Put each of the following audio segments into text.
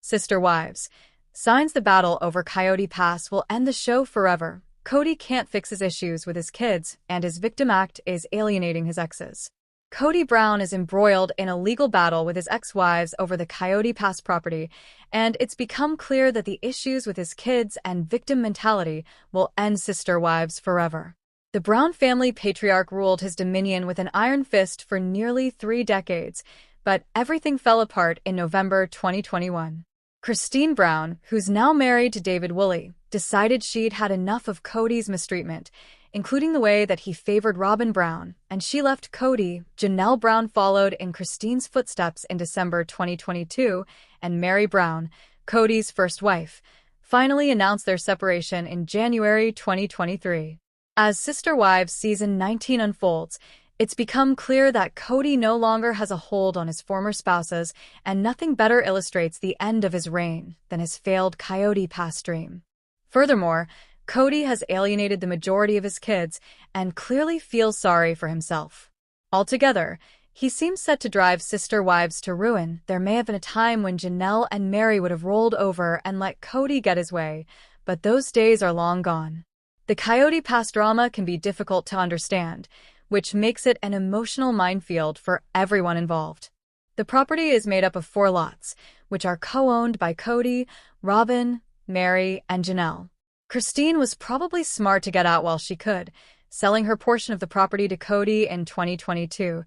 Sister Wives. Signs the battle over Coyote Pass will end the show forever. Kody can't fix his issues with his kids, and his victim act is alienating his exes. Kody Brown is embroiled in a legal battle with his ex-wives over the Coyote Pass property, and it's become clear that the issues with his kids and victim mentality will end Sister Wives forever. The Brown family patriarch ruled his dominion with an iron fist for nearly 3 decades, but everything fell apart in November 2021. Christine Brown, who's now married to David Woolley, decided she'd had enough of Kody's mistreatment, including the way that he favored Robin Brown, and she left Kody. Janelle Brown followed in Christine's footsteps in December 2022, and Mary Brown, Kody's first wife, finally announced their separation in January 2023. As Sister Wives Season 19 unfolds, it's become clear that Kody no longer has a hold on his former spouses, and nothing better illustrates the end of his reign than his failed Coyote Pass dream. Furthermore, Kody has alienated the majority of his kids and clearly feels sorry for himself. Altogether, he seems set to drive Sister Wives to ruin. There may have been a time when Janelle and Mary would have rolled over and let Kody get his way, but those days are long gone. The Coyote Pass drama can be difficult to understand, which makes it an emotional minefield for everyone involved. The property is made up of 4 lots, which are co-owned by Kody, Robin, Mary, and Janelle. Christine was probably smart to get out while she could, selling her portion of the property to Kody in 2022.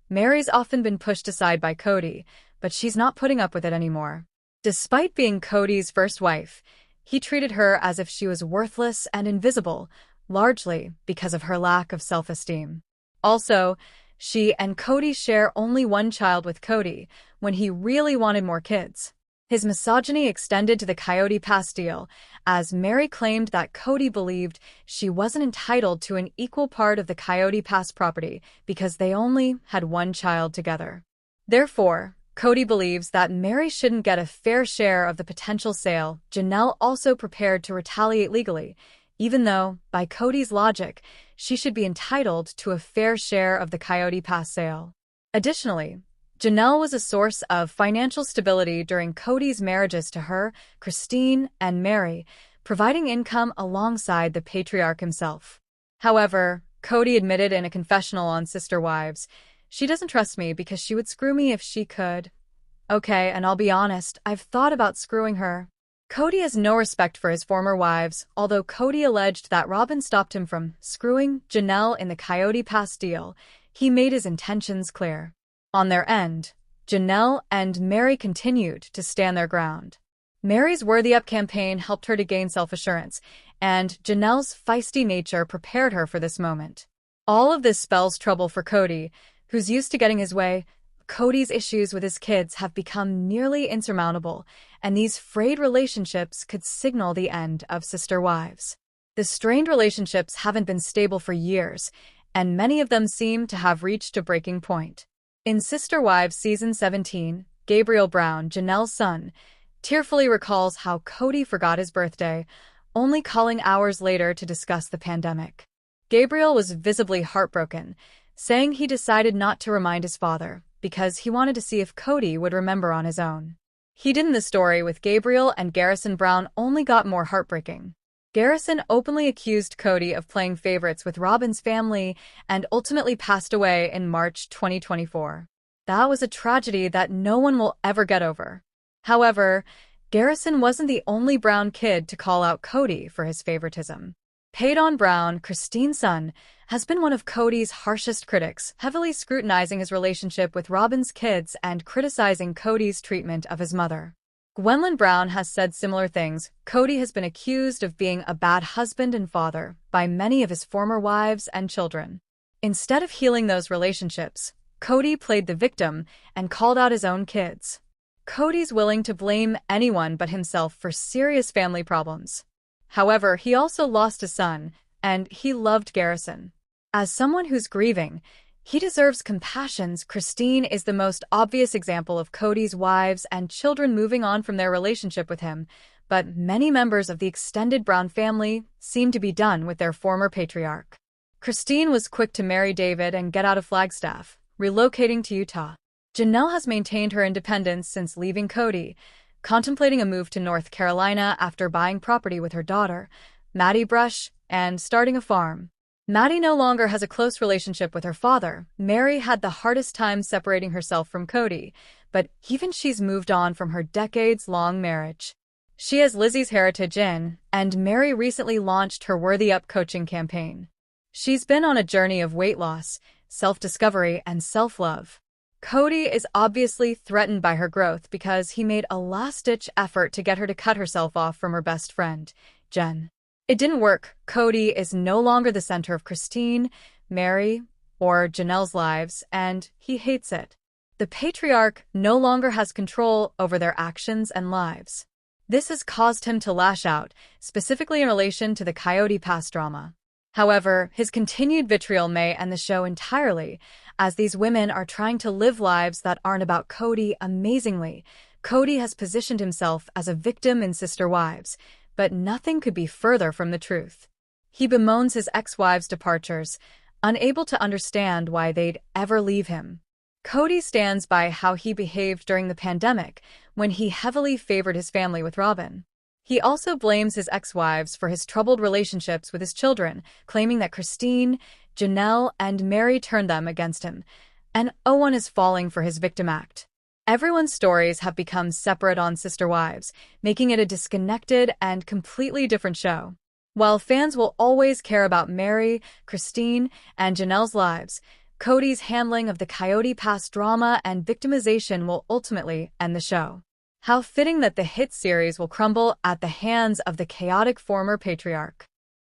Mary's often been pushed aside by Kody, but she's not putting up with it anymore. Despite being Kody's first wife, he treated her as if she was worthless and invisible, largely because of her lack of self-esteem. Also, she and Kody share only 1 child with Kody, when he really wanted more kids. His misogyny extended to the Coyote Pass deal, as Mary claimed that Kody believed she wasn't entitled to an equal part of the Coyote Pass property because they only had 1 child together. Therefore, Kody believes that Mary shouldn't get a fair share of the potential sale. Janelle also prepared to retaliate legally, even though, by Kody's logic, she should be entitled to a fair share of the Coyote Pass sale. Additionally, Janelle was a source of financial stability during Kody's marriages to her, Christine, and Mary, providing income alongside the patriarch himself. However, Kody admitted in a confessional on Sister Wives, "She doesn't trust me because she would screw me if she could. Okay, and I'll be honest, I've thought about screwing her." Kody has no respect for his former wives, although Kody alleged that Robin stopped him from screwing Janelle in the Coyote Pass deal. He made his intentions clear. On their end, Janelle and Mary continued to stand their ground. Mary's Worthy Up campaign helped her to gain self-assurance, and Janelle's feisty nature prepared her for this moment. All of this spells trouble for Kody, who's used to getting his way. Kody's issues with his kids have become nearly insurmountable, and these frayed relationships could signal the end of Sister Wives. The strained relationships haven't been stable for years, and many of them seem to have reached a breaking point. In Sister Wives Season 17, Gabriel Brown, Janelle's son, tearfully recalls how Kody forgot his birthday, only calling hours later to discuss the pandemic. Gabriel was visibly heartbroken, saying he decided not to remind his father because he wanted to see if Kody would remember on his own. He didn't. The story with Gabriel and Garrison Brown only got more heartbreaking. Garrison openly accused Kody of playing favorites with Robin's family and ultimately passed away in March 2024. That was a tragedy that no one will ever get over. However, Garrison wasn't the only Brown kid to call out Kody for his favoritism. Peyton Brown, Christine's son, has been one of Kody's harshest critics, heavily scrutinizing his relationship with Robin's kids and criticizing Kody's treatment of his mother. Gwendolyn Brown has said similar things. Kody has been accused of being a bad husband and father by many of his former wives and children. Instead of healing those relationships, Kody played the victim and called out his own kids. Kody's willing to blame anyone but himself for serious family problems. However, he also lost a son, and he loved Garrison. As someone who's grieving, he deserves compassion. Christine is the most obvious example of Kody's wives and children moving on from their relationship with him, but many members of the extended Brown family seem to be done with their former patriarch. Christine was quick to marry David and get out of Flagstaff, relocating to Utah. Janelle has maintained her independence since leaving Kody, contemplating a move to North Carolina after buying property with her daughter, Maddie Brush, and starting a farm. Maddie no longer has a close relationship with her father. Mary had the hardest time separating herself from Kody, but even she's moved on from her decades-long marriage. She has Lizzie's heritage in, and Mary recently launched her Worthy Up coaching campaign. She's been on a journey of weight loss, self-discovery, and self-love. Kody is obviously threatened by her growth because he made a last-ditch effort to get her to cut herself off from her best friend, Jen. It didn't work. Kody is no longer the center of Christine, Mary, or Janelle's lives, and he hates it. The patriarch no longer has control over their actions and lives. This has caused him to lash out, specifically in relation to the Coyote past drama. However, his continued vitriol may end the show entirely, as these women are trying to live lives that aren't about Kody. Amazingly, Kody has positioned himself as a victim in Sister Wives, but nothing could be further from the truth. He bemoans his ex-wives' departures, unable to understand why they'd ever leave him. Kody stands by how he behaved during the pandemic, when he heavily favored his family with Robin. He also blames his ex-wives for his troubled relationships with his children, claiming that Christine, Janelle, and Mary turned them against him, and Owen is falling for his victim act. Everyone's stories have become separate on Sister Wives, making it a disconnected and completely different show. While fans will always care about Mary, Christine, and Janelle's lives, Kody's handling of the Coyote past drama and victimization will ultimately end the show. How fitting that the hit series will crumble at the hands of the chaotic former patriarch.